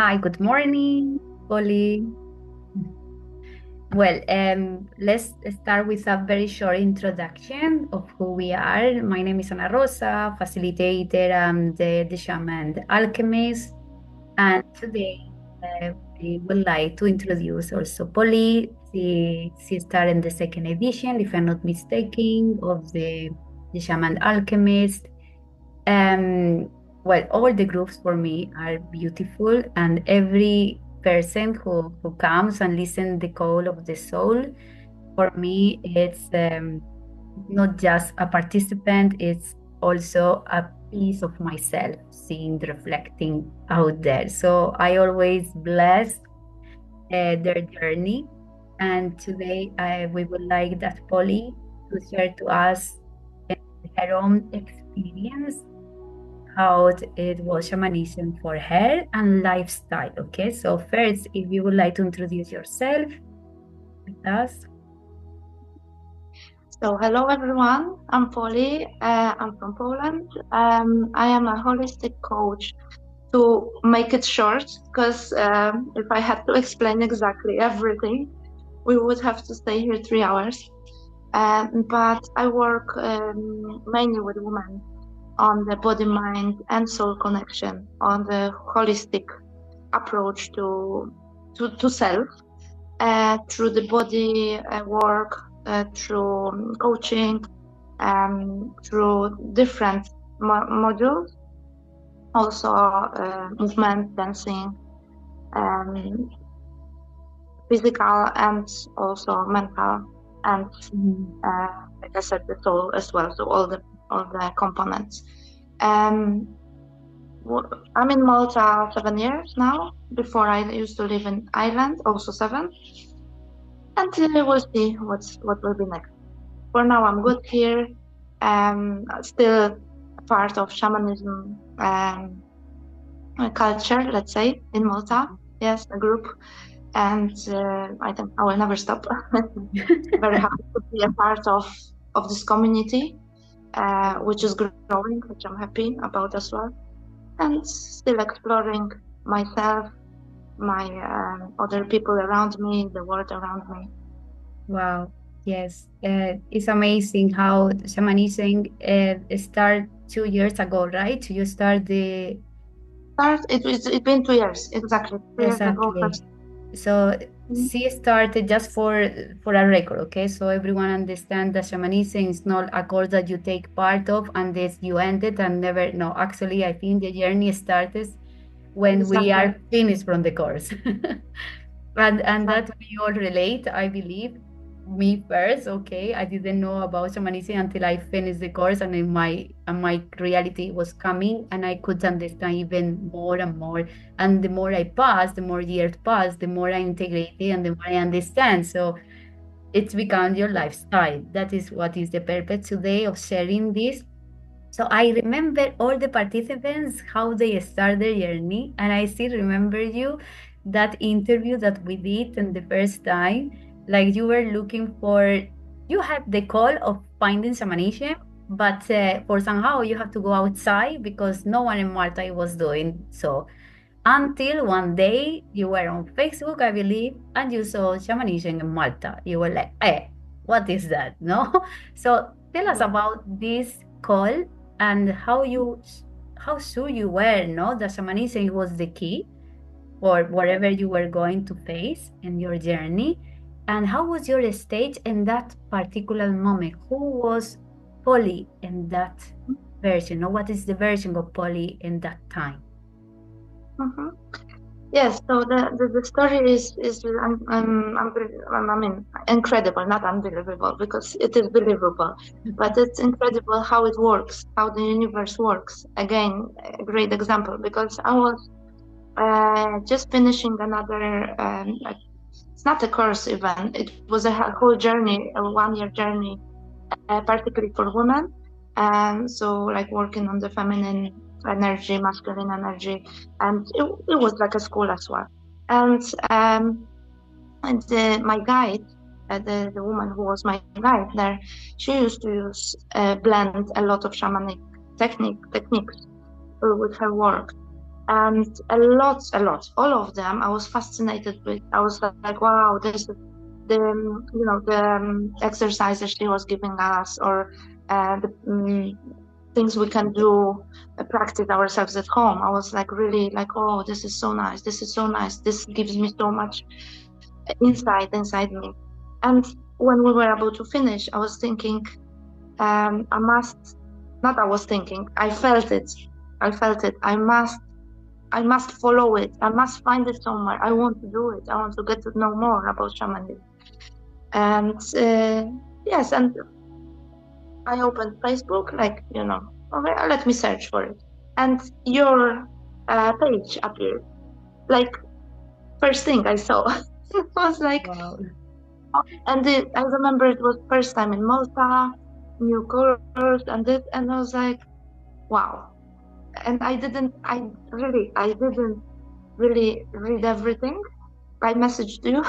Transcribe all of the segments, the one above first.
Hi, good morning, Poli. Let's start with a very short introduction of who we are. My name is Ana Rosa, facilitator. I'm the shaman, the alchemist. And today we would like to introduce also Poli. She started the second edition, if I'm not mistaken, of the shaman alchemist. Um, all the groups for me are beautiful, and every person who comes and listens the call of the soul, for me, it's not just a participant; it's also a piece of myself, seeing, reflecting out there. So I always bless their journey, and today we would like that Polly to share to us her own experience how it was shamanism for her and lifestyle. Okay, so first, if you would like to introduce yourself with us. So, hello everyone. I'm Poli. I'm from Poland. I am a holistic coach. To make it short, because if I had to explain exactly everything, we would have to stay here 3 hours. But I work mainly with women on the body, mind, and soul connection, on the holistic approach to self through the body work, through coaching, through different modules, also movement, dancing, um, physical, and also mental, and Mhm. like I said, the soul as well. So all the components. Um, I'm in Malta 7 years now. Before I used to live in Ireland, also 7. And we'll see what will be next. For now, I'm good here. Still part of shamanism culture, let's say, in Malta. Yes, a group, and I think I will never stop. Very happy to be a part of this community, which is growing, which I'm happy about as well, and still exploring myself, my other people around me, the world around me. Wow, yes, it's amazing how shamanism started 2 years ago, right? You start the It's been 2 years exactly. 2 years ago, exactly. first. So Mhm. she started just for a record, okay? So everyone understand that shamanism is not a course that you take part of and this you end it and never. No, actually, I think the journey started when we Exactly, are finished from the course. And that exactly. we all relate, I believe. Me first, okay. I didn't know about shamanism until I finished the course, and then my reality was coming, and I could understand even more and more. And the more I pass, the more years pass, the more I integrate it, and the more I understand. So it's become your lifestyle. That is what is the purpose today of sharing this. So I remember all the participants, how they start their journey. And I still remember you, that interview that we did in the first time. Like you were looking for, you had the call of finding shamanism, but for somehow you have to go outside because no one in Malta was doing so. Until one day you were on Facebook, I believe, and you saw shamanism in Malta. You were like, what is that? No? So tell us Yeah. about this call and how sure you were, no? That shamanism was the key for whatever you were going to face in your journey. And how was your stage in that particular moment? Who was Polly in that version? Or what is the version of Polly in that time? Mm-hmm. Yes, so the story is I mean incredible, not unbelievable, because it is believable, but it's incredible how it works, how the universe works. Again, a great example, because I was just finishing another. It's not a course even. It was a whole journey, a 1 year journey, particularly for women, and so like working on the feminine energy, masculine energy, and it was like a school as well. And my guide, the woman who was my guide there, she used to use blend a lot of shamanic techniques with her work. And all of them I was fascinated with. I was like, wow, this is the exercises she was giving us, or the things we can do, practice ourselves at home. I was like really like, oh, this is so nice, this is so nice, this gives me so much insight inside me. And when we were about to finish, I was thinking, I must, not I was thinking, I felt it. I must follow it. I must find it somewhere. I want to do it. I want to get to know more about shamanism. And yes, and I opened Facebook, like, okay, let me search for it. And your page appeared. Like, first thing I saw. I was like, Wow. oh, and I remember it was first time in Malta, new colors, and this, and I was like, wow. And I didn't really read everything. I messaged you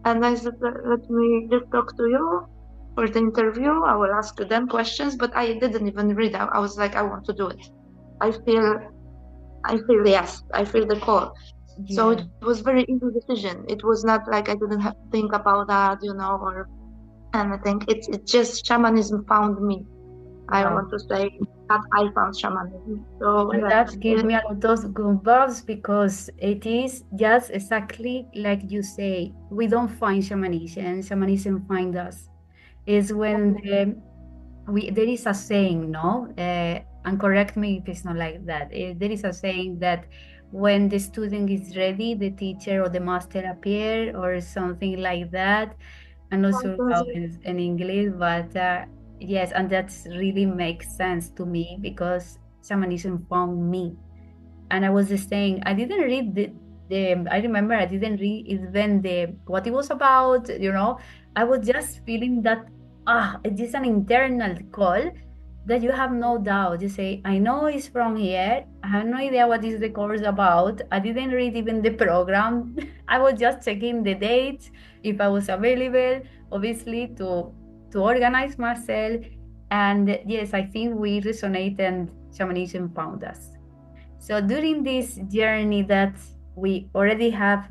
and I said, let me just talk to you for the interview. I will ask you them questions, but I didn't even read. I was like, I want to do it. I feel, yes, I feel the call. So Yeah. it was very easy decision. It was not like I didn't have to think about that, or anything. It just shamanism found me. I Wow. want to say that I found shamanism. So And yeah, that gives me a lot of goosebumps because it is just exactly like you say. We don't find shamanism, shamanism find us. Is when there is a saying, no, and correct me if it's not like that. There is a saying that when the student is ready, the teacher or the master appear, or something like that. I'm not sure how it's in English, but yes, and that's really makes sense to me because shamanism found me. And I was just saying, I didn't read I remember I didn't read even what it was about, I was just feeling that, it is an internal call that you have no doubt. You say, I know it's from here. I have no idea what is the course about. I didn't read even the program. I was just checking the dates, if I was available, obviously to organize myself. And yes, I think we resonate and shamanism found us. So during this journey that we already have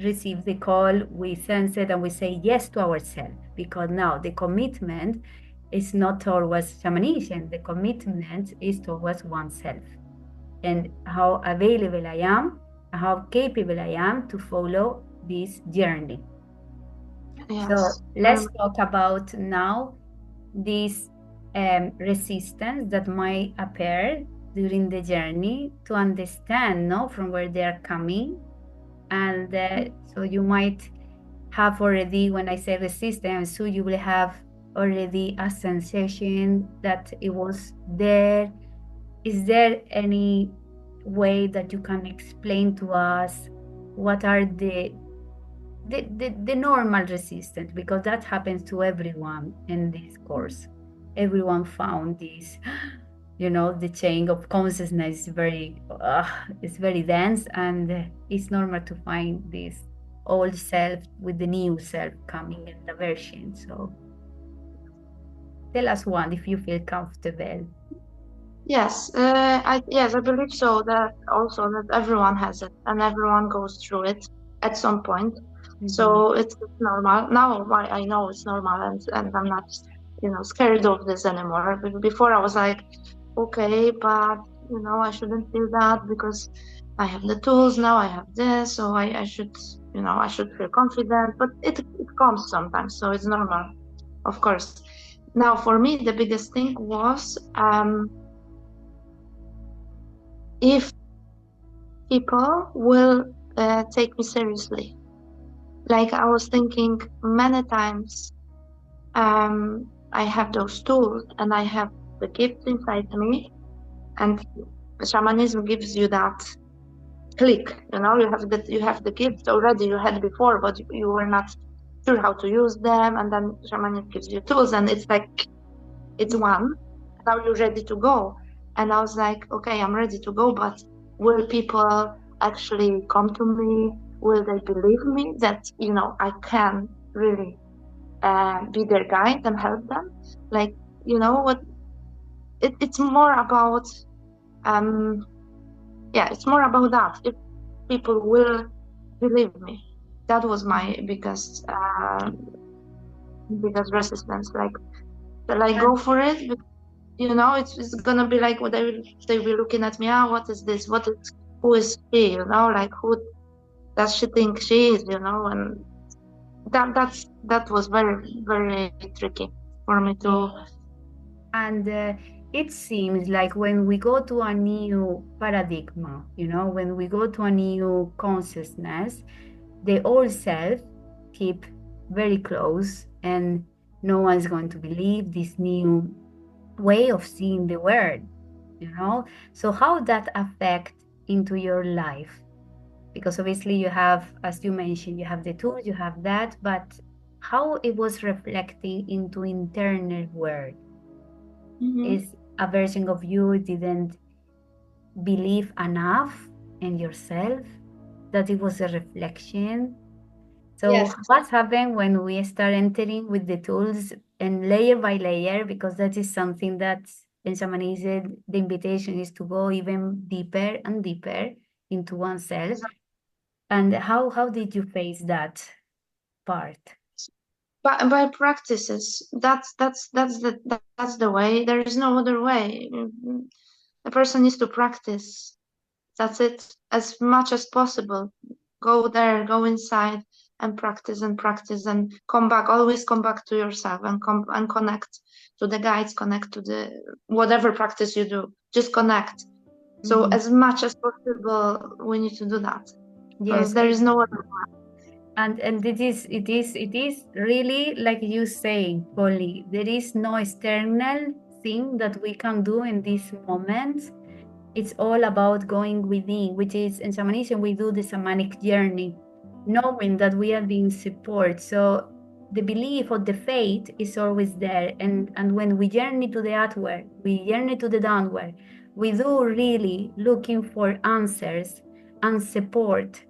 received the call, we sense it and we say yes to ourselves, because now the commitment is not towards shamanism, the commitment is towards oneself and how available I am, how capable I am to follow this journey. So yes, very let's much. talk about now this resistance that might appear during the journey to understand, no, from where they are coming. And so you might have already, when I say resistance, so you will have already a sensation that it was there. Is there any way that you can explain to us what are the normal resistance, because that happens to everyone in this course. Everyone found this, the chain of consciousness is very, it's very dense, and it's normal to find this old self with the new self coming in the version. So tell us one if you feel comfortable. Yes, I believe so. That also that everyone has it and everyone goes through it at some point. Mhm. So it's normal. Now I know it's normal, and I'm not, scared of this anymore. Before I was like, okay, but I shouldn't feel that because I have the tools now. I have this, so I should, I should feel confident. But it comes sometimes, so it's normal, of course. Now for me, the biggest thing was if people will take me seriously. Like I was thinking many times, I have those tools and I have the gifts inside me, and shamanism gives you that click. You have the gifts already you had before, but you were not sure how to use them, and then shamanism gives you tools, and it's like it's one. Now you're ready to go. And I was like, okay, I'm ready to go, but will people actually come to me? Will they believe me that, I can really be their guide and help them? Like, what it's more about, um, yeah, it's more about that. If people will believe me, that was my biggest resistance. Like, shall I go And for it? You know, it's gonna be like, what they will looking at me. Ah, what is this? Who is she? You know, like, who does she think she is? You know, and that was very tricky for me to. and it seems like when we go to a new paradigm, when we go to a new consciousness, the old self keep very close, and no one's going to believe this new way of seeing the world. So how that affect into your life? Because obviously you have, as you mentioned, you have the tools, you have that, but how it was reflecting into internal world Mhm. is a version of you didn't believe enough in yourself, that it was a reflection. So Yes. what happened when we start entering with the tools and layer by layer, because that is something that in shamanism, the invitation is to go even deeper and deeper into oneself. And how did you face that part? By practices, that's the way. There is no other way. The person needs to practice. That's it, as much as possible. Go there, go inside, and practice, and come back. Always come back to yourself, and come and connect to the guides. Connect to the whatever practice you do. Just connect. So Mhm. as much as possible, we need to do that because Yes, there is no other. and it is really like you say, Polly. There is no external thing that we can do in this moment. It's all about going within, which is in shamanism we do the shamanic journey, knowing that we are being support. So the belief or the faith is always there, and when we journey to the outward, we journey to the downward, we do really looking for answers and support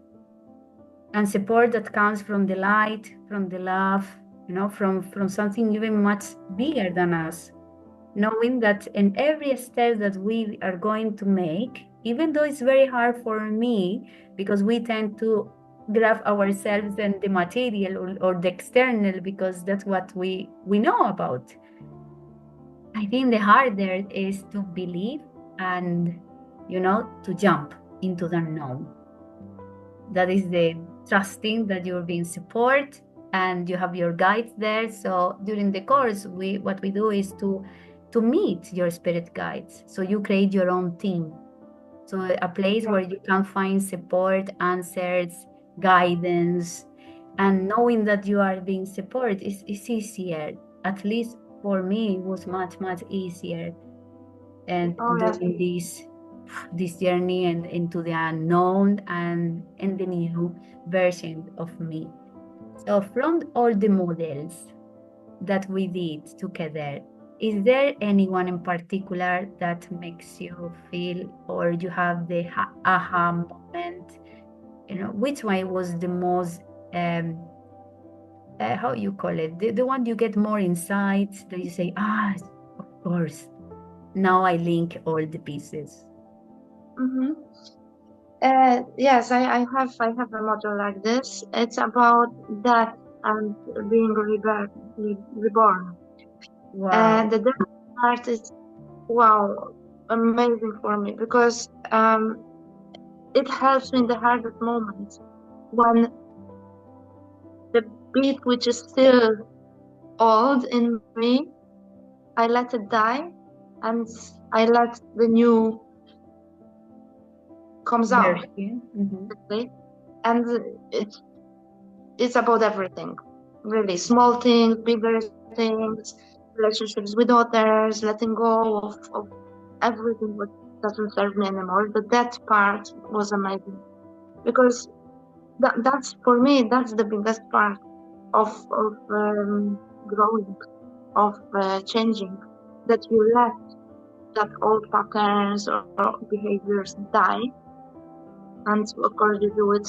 that comes from the light, from the love, from something even much bigger than us, knowing that in every step that we are going to make, even though it's very hard for me, because we tend to grab ourselves and the material or the external, because that's what we know about. I think the harder is to believe and to jump into the unknown. That is the trusting that you're being support and you have your guides there. So during the course, what we do is to meet your spirit guides. So you create your own team. So a place Yeah. where you can find support, answers, guidance, and knowing that you are being supported is easier. At least for me, it was much, much easier. And Oh yes. during this journey and into the unknown and in the new version of me. So from all the models that we did together, is there anyone in particular that makes you feel, or you have the aha moment? Which one was the most, how you call it, the one you get more insights that you say, of course, now I link all the pieces. Mm-hmm. Yes, I have a model like this. It's about death and being reborn. Wow. And the death part is wow, amazing for me because it helps me in the hardest moments when the beat which is still old in me, I let it die, and I let the new comes out. Version. Mhm. Okay? And it's about everything, really, small things, bigger things, relationships with others, letting go of everything what doesn't serve me anymore. That part was amazing because that's for me, that's the biggest part of growing, of changing, that you let that old patterns or behaviors die, and of course you do it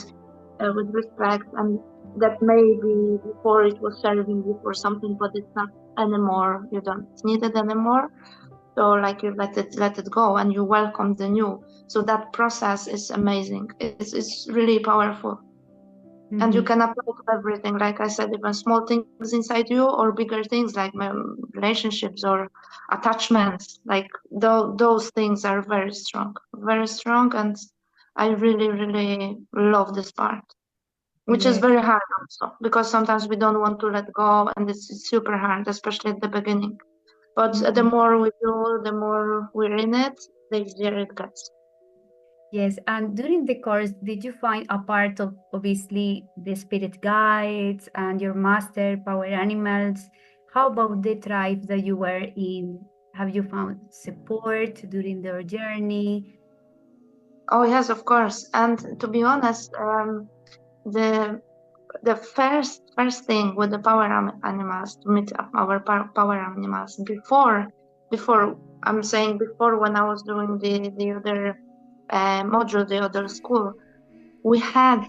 with respect, and that maybe before it was serving you for something, but it's not anymore. You don't need it anymore. So like you let it go and you welcome the new. So that process is amazing. It's really powerful. And you Mhm. can apply to everything, like I said, even small things inside you or bigger things like relationships or attachments. Like those things are very strong. And I really, really love this part, which is Yes. very hard also because sometimes we don't want to let go and it's super hard, especially at the beginning. But the Mhm. more we do, the more we're in it, the easier it gets. Yes, and during the course, did you find a part of obviously the spirit guides and your master power animals? How about the tribe that you were in? Have you found support during their journey? Oh yes, of course. And to be honest, the the first thing with the animals to meet our power animals before I'm saying before when I was doing the other module, the other school, we had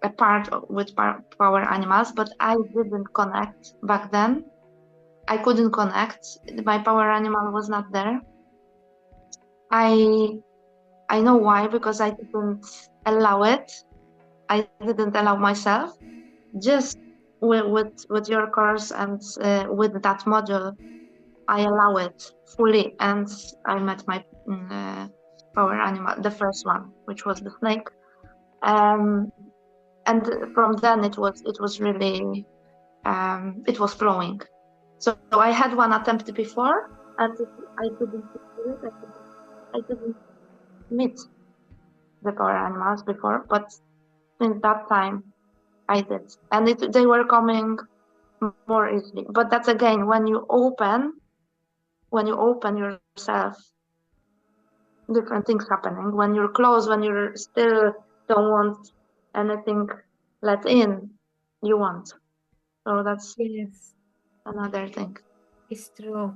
a part with power animals, but I didn't connect back then. I couldn't connect. My power animal was not there. I I know why, because I didn't allow it. I didn't allow myself. Just with your course and with that module, I allow it fully, and I met my power animal, the first one, which was the snake. Um, and from then it was really it was flowing. So I had one attempt before, and I didn't do it. I didn't meet the power animals before, but since that time I did, and they were coming more easily. But that's again when you open yourself, different things happening. When you're closed, when you're still don't want anything let in, you want. So that's Yes, another thing. it's true.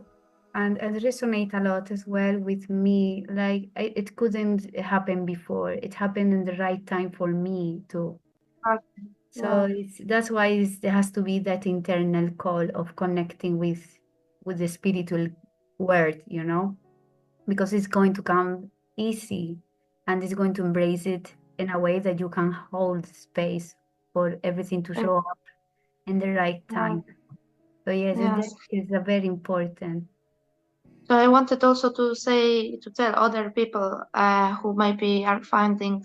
And resonate a lot as well with me. Like it couldn't happen before. It happened in the right time for me too. So Yeah, that's why there has to be that internal call of connecting with the spiritual word, because it's going to come easy and it's going to embrace it in a way that you can hold space for everything to yeah, show up in the right yeah, time. So yes, that yes. is a very important. So I wanted also to tell other people who maybe are finding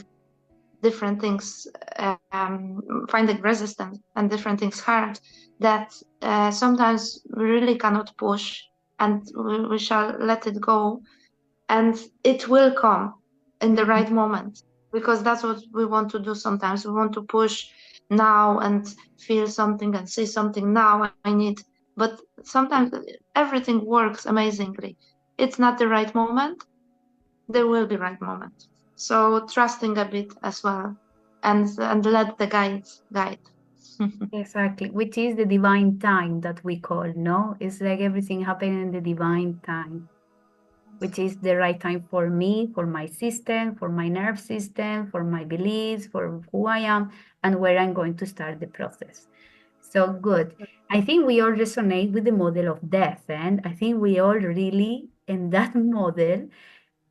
different things, finding resistance and different things hard, that sometimes we really cannot push, and we shall let it go, and it will come in the Mhm. right moment, because that's what we want to do. Sometimes we want to push now and feel something and see something now I need, but sometimes everything works amazingly. It's not the right moment, there will be right moment. So trusting a bit as well, and let the guide. Exactly, which is the divine time that we call, no? It's like everything happening in the divine time, which is the right time for me, for my system, for my nerve system, for my beliefs, for who I am, and where I'm going to start the process. So good. I think we all resonate with the model of death, and I think we all really, in that model,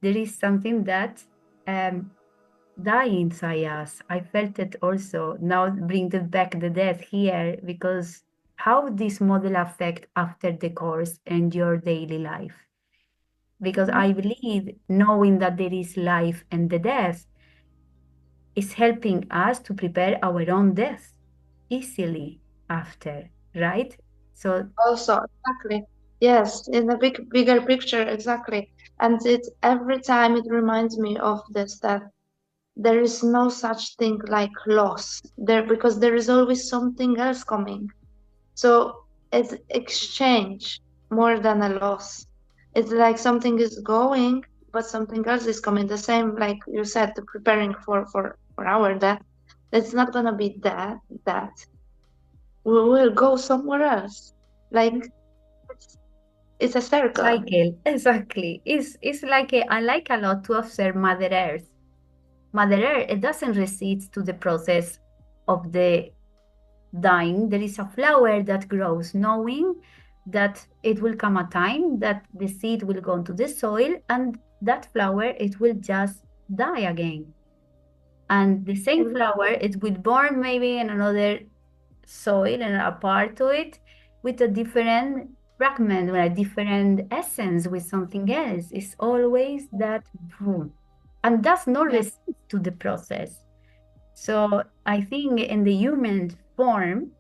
there is something that um, die inside us. I felt it also. Now bring the back the death here because how this model affect after the course and your daily life? Because Mhm. I believe knowing that there is life and the death is helping us to prepare our own death easily after, right? So Also, exactly. Yes, in a bigger picture, exactly. And it every time it reminds me of this, that there is no such thing like loss there, because there is always something else coming. So it's exchange more than a loss. It's like something is going, but something else is coming. The same, like you said, the preparing for our death. It's not gonna be that. We will go somewhere else. Like it's, it's a circle. cycle, exactly. It's like I like a lot to observe Mother Earth. Mother Earth, it doesn't resist to the process of the dying. There is a flower that grows, knowing that it will come a time that the seed will go into the soil, and that flower, it will just die again. And the same flower, it will born maybe in another soil and a part to it with a different fragment, with a different essence, with something else. It's always that boom. And that's not Yeah. resist to the process. So I think in the human form,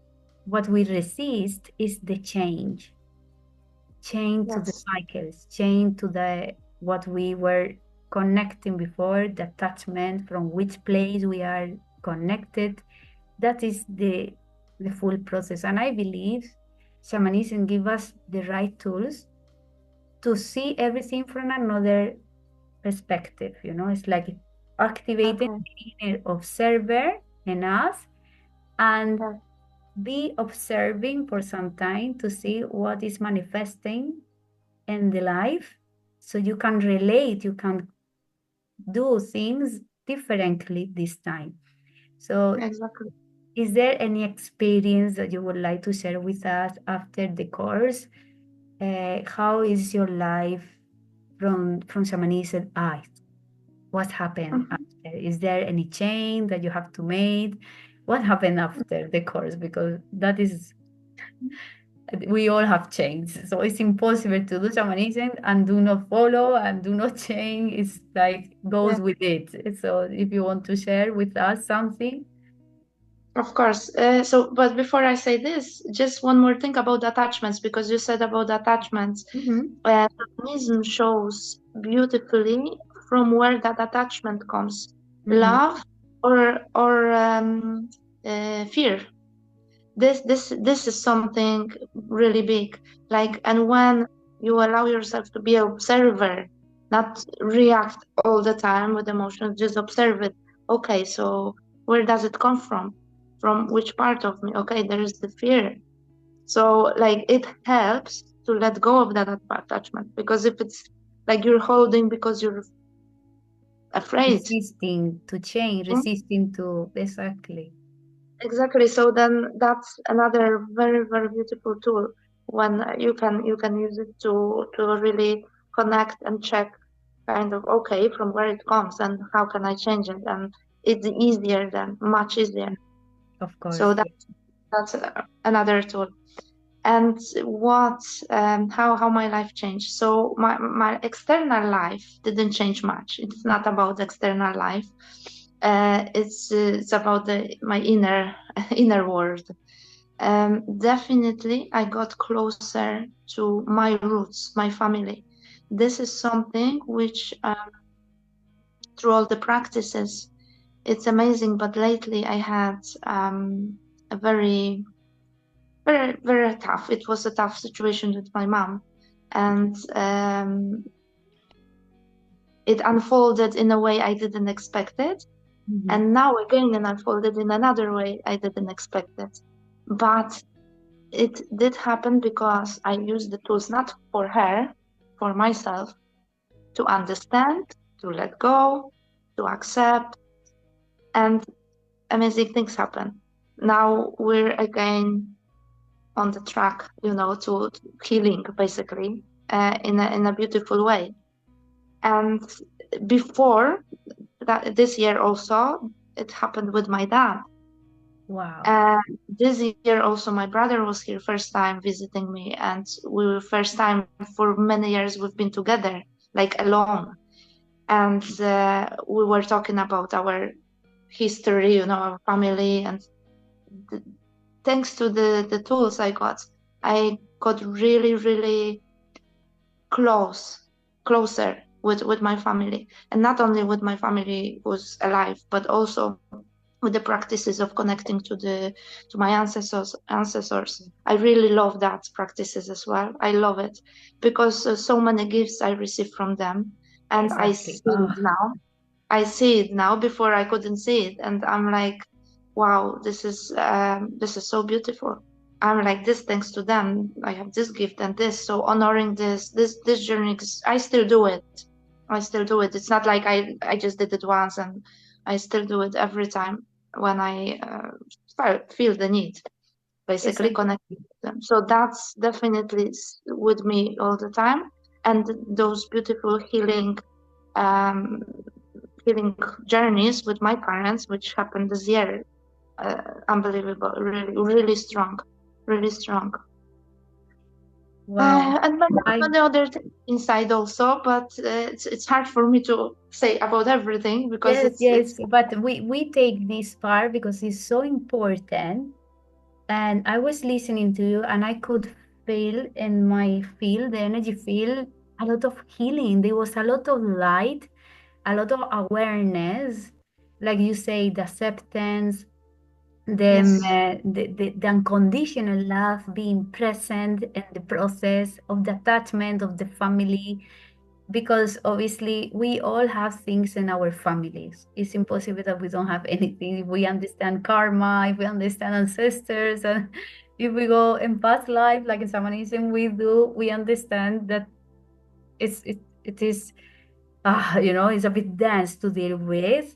what we resist is the change to the Yes. cycles, change to the what we were connecting before, the attachment from which place we are connected. That is the full process. And I believe shamanism give us the right tools to see everything from another perspective. It's like activating Okay. the inner observer in us, and Yes. be observing for some time to see what is manifesting in the life, so you can relate, you can do things differently this time. So Exactly. is there any experience that you would like to share with us after the course? How is your life from shamanism eyes? What happened Mhm. after? Is there any change that you have to make? What happened after the course? Because that is, we all have changed. So it's impossible to do shamanism and do not follow and do not change. It's like Yeah. goes with it. So if you want to share with us something. Of course. But before I say this, just one more thing about attachments, because you said about attachments. Mhm. Feminism shows beautifully from where that attachment comes, Mhm. love or fear. This is something really big. Like, and when you allow yourself to be an observer, not react all the time with emotions, just observe it. Okay, so where does it come from? From which part of me? Okay, there is the fear. So like it helps to let go of that attachment, because if it's like you're holding because you're afraid. Resisting to change, resisting to exactly. Exactly. So then that's another very, very beautiful tool when you can use it to really connect and check kind of okay from where it comes and how can I change it, and it's easier then, much easier. Of So course, that yeah. that's another tool. And what how my life changed. So my external life didn't change much. It's not about external life. It's about my inner world. Definitely, I got closer to my roots, my family. This is something which, through all the practices, it's amazing. But lately, I had a very, very, very tough. It was a tough situation with my mom, and it unfolded in a way I didn't expect it. Mhm. And now again, it unfolded in another way I didn't expect it. But it did happen because I used the tools not for her, for myself, to understand, to let go, to accept, and amazing things happen. Now we're again on the track, to healing, basically, in a beautiful way. And before that, this year also, it happened with my dad. Wow. And this year also, my brother was here first time visiting me, and we were first time for many years we've been together, like alone. And we were talking about our history, our family, and th- thanks to the tools I got really, really close, closer with my family, and not only with my family who's alive, but also with the practices of connecting to my ancestors. I really love that practices as well. I love it because so many gifts I receive from them, and I Exactly. see it Oh, now. I see it now. Before I couldn't see it, and I'm like, wow, this is so beautiful. I'm like this thanks to them. I have this gift and this. So honoring this journey, 'cause I still do it. I still do it. It's not like I just did it once, and I still do it every time when I feel the need. basically Exactly. connected with them. So that's definitely with me all the time. And those beautiful um, healing journeys with my parents, which happened this year, unbelievable, really, really strong, really strong. Well, And many, I many other things inside also, but it's hard for me to say about everything because yes, it's yes, but we take this part because it's so important. And I was listening to you, and I could feel in my field, the energy field, a lot of healing. There was a lot of light, a lot of awareness, like you say, the acceptance, yes, the unconditional love being present in the process of the attachment of the family, because obviously we all have things in our families. It's impossible that we don't have anything. If we understand karma, if we understand ancestors, and if we go in past life, like in shamanism, we understand that it is it's a bit dense to deal with,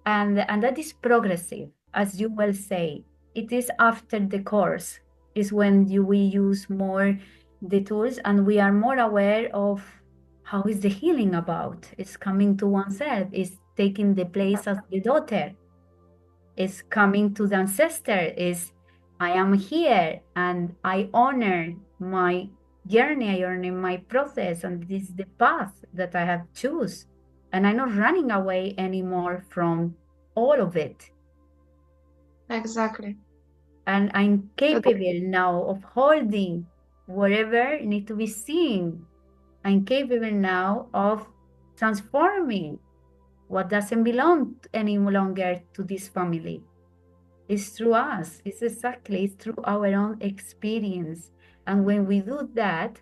and that is progressive, as you well say. It is after the course is when we use more the tools, and we are more aware of how is the healing about. It's coming to oneself, is taking the place as the daughter, is coming to the ancestor, is I am here and I honor my journey, I honor my process, and this is the path that I have choose. And I'm not running away anymore from all of it. exactly. And I'm capable now of holding whatever need to be seen. I'm capable now of transforming what doesn't belong any longer to this family. It's through us. It's through our own experience. And when we do that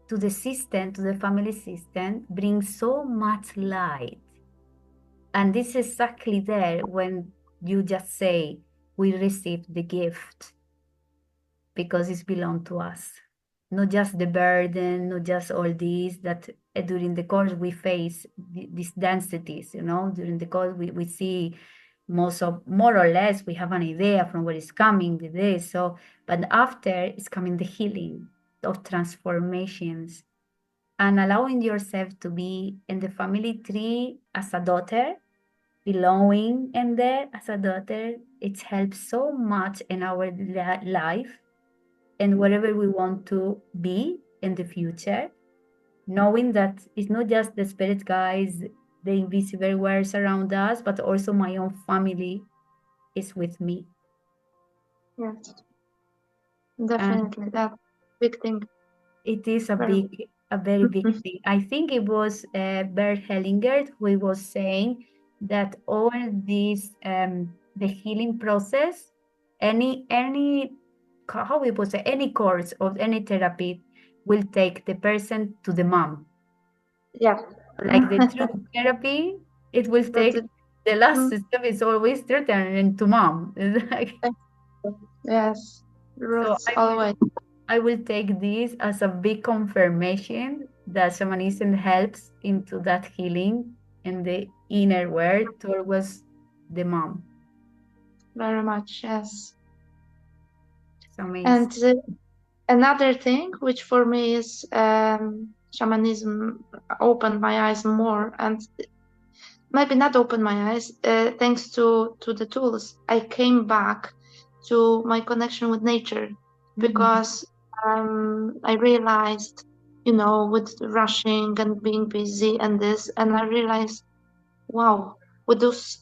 to the system, to the family system, brings so much light. And this is exactly there when you just say, we receive the gift because it's belong to us. Not just the burden, not just all these that during the course we face these densities, during the course we see most of, more or less, we have an idea from where it's coming the day. So, but after it's coming the healing of transformations and allowing yourself to be in the family tree as a daughter, belonging in there as a daughter. It helps so much in our life and wherever we want to be in the future, knowing that it's not just the spirit guides, the invisible worlds around us, but also my own family is with me. Yes, And definitely. That big thing. it is Very. a very big thing. I think it was Bert Hellinger who was saying that all this, the healing process, how we would say, any course of any therapy will take the person to the mom. Yes. Like the truth therapy, it will That's take it. the last Mm, step is always returning to mom. It's like, yes. so Roots always. I will take this as a big confirmation that shamanism helps into that healing in the inner world towards the mom. Very much. Yes. It's amazing. And another thing, which for me is shamanism, opened my eyes more, and maybe not opened my eyes, thanks to the tools. I came back to my connection with nature Mhm. because I realized, with rushing and being busy and this, and I realized, wow, with those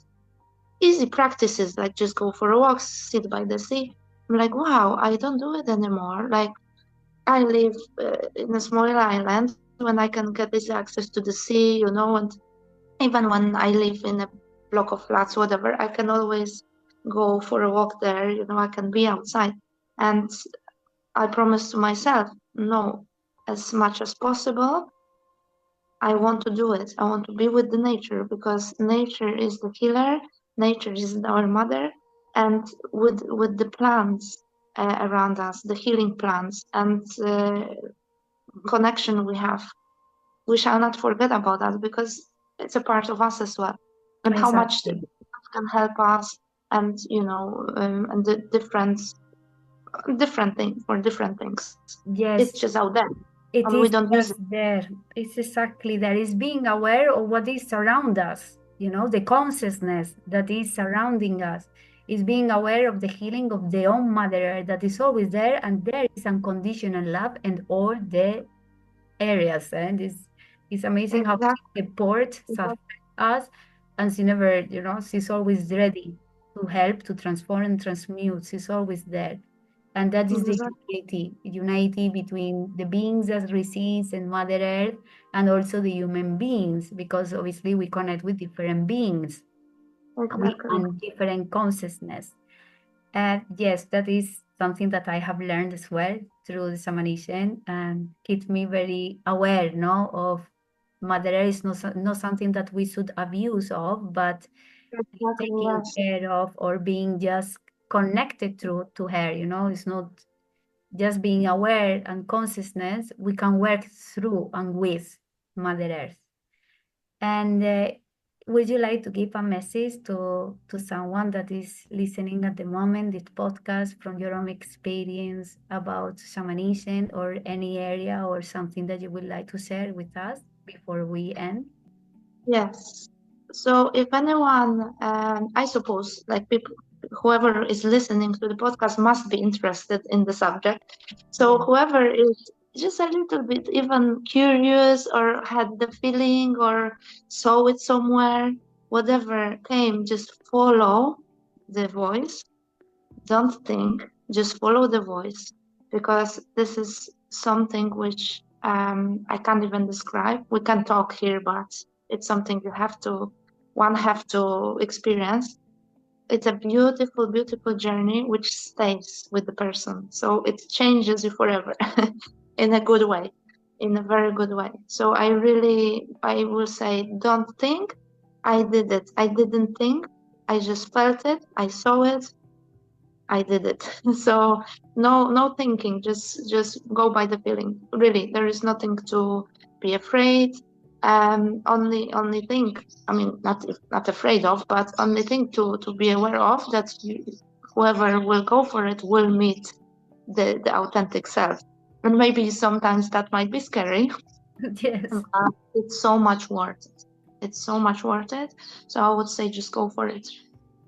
easy practices like just go for a walk, sit by the sea, I'm like, wow, I don't do it anymore. Like I live in a small island when I can get this access to the sea, and even when I live in a block of flats, whatever, I can always go for a walk there. I can be outside. And I promise to myself, no, as much as possible, I want to do it. I want to be with the nature because nature is the healer, nature is our mother, and with the plants around us, the healing plants and connection we have, we shall not forget about that because it's a part of us as well, and how much it Exactly. can help us, and and the difference. different thing for different things. It's Yes, just out there, it and we is don't use just it. there. It's exactly there. It's being aware of what is around us, the consciousness that is surrounding us. Is being aware of the healing of the own mother earth that is always there, and there is unconditional love and all the areas. And it's amazing how she Exactly. supports us, and she never, she's always ready to help, to transform and transmute. She's always there. And that is the Exactly. unity between the beings that receives and Mother Earth, and also the human beings, because obviously we connect with different beings Exactly. and different consciousness. Yes, that is something that I have learned as well through the shamanism, and keeps me very aware, no, of Mother Earth is not something that we should abuse of, but Exactly. taking Yes. care of or being just connected to her. It's not just being aware and consciousness. We can work through and with Mother Earth. And would you like to give a message to someone that is listening at the moment, this podcast, from your own experience about shamanism or any area or something that you would like to share with us before we end? Yes. So if anyone, I suppose, like people, whoever is listening to the podcast must be interested in the subject. So Yeah. whoever is just a little bit even curious or had the feeling or saw it somewhere, whatever came, just follow the voice. Don't think, just follow the voice, because this is something which I can't even describe. We can talk here, but it's something one have to experience. It's a beautiful, beautiful journey which stays with the person. So it changes you forever in a good way, in a very good way. So I will say, don't think. I did it. I didn't think. I just felt it. I saw it. I did it. So no thinking, just go by the feeling. Really, there is nothing to be afraid. Only think. I mean, not afraid of, but only thing to be aware of that whoever will go for it will meet the authentic self. And maybe sometimes that might be scary, Yes. but it's so much worth it. It's so much worth it. So I would say just go for it.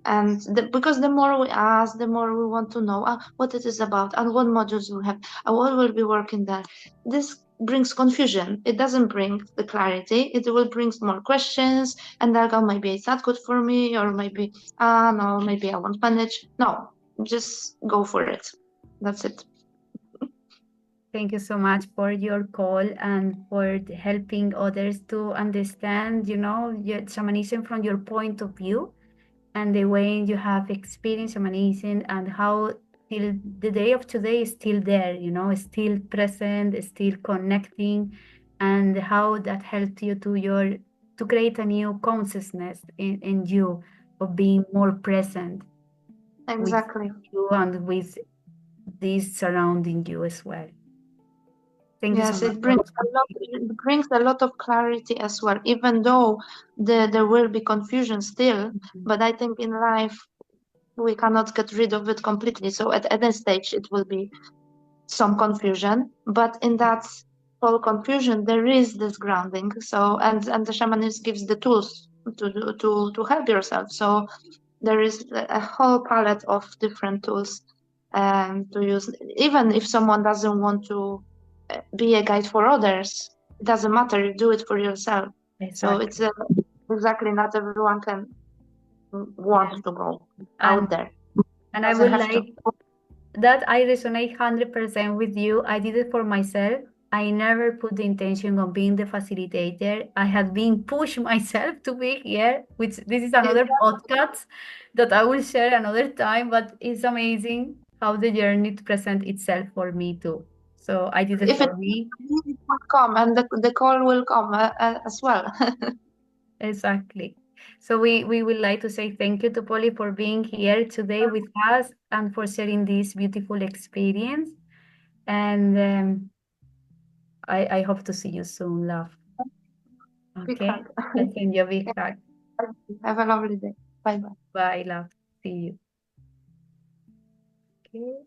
And because the more we ask, the more we want to know what it is about and what modules we have and what will be working there. This brings confusion. It doesn't bring the clarity. It will bring more questions, and they'll go, maybe it's not good for me, or maybe, no, maybe I won't manage. No, just go for it. That's it. Thank you so much for your call and for helping others to understand, your shamanism from your point of view, and the way you have experienced shamanism, and how till the day of today is still there, is still present, is still connecting, and how that helped you to create a new consciousness in you of being more present with Exactly. you and with this surrounding you as well. Thank you so Yes, much it for brings a lot of clarity as well, even though there will be confusion still. But I think in life we cannot get rid of it completely. So at any stage it will be some confusion, but in that whole confusion there is this grounding. So and the shamanist gives the tools to help yourself. So there is a whole palette of different tools to use. Even if someone doesn't want to be a guide for others, it doesn't matter. You do it for yourself. So it's exactly. exactly not everyone can want Yes. to go out And there. and I Doesn't would have to. like that I resonate 100% with you. I did it for myself. I never put the intention of being the facilitator. I had been pushed myself to be here, which this is another podcast that I will share another time, but it's amazing how the journey to present itself for me too. So I did it If it for me. will come, and the call will come as well. Exactly. So we would like to say thank you to Polly for being here today with us and for sharing this beautiful experience. And I hope to see you soon, love. Big Okay? hug. I'll send you a big hug. Have a lovely day. Bye bye. Bye, love. See you. Okay.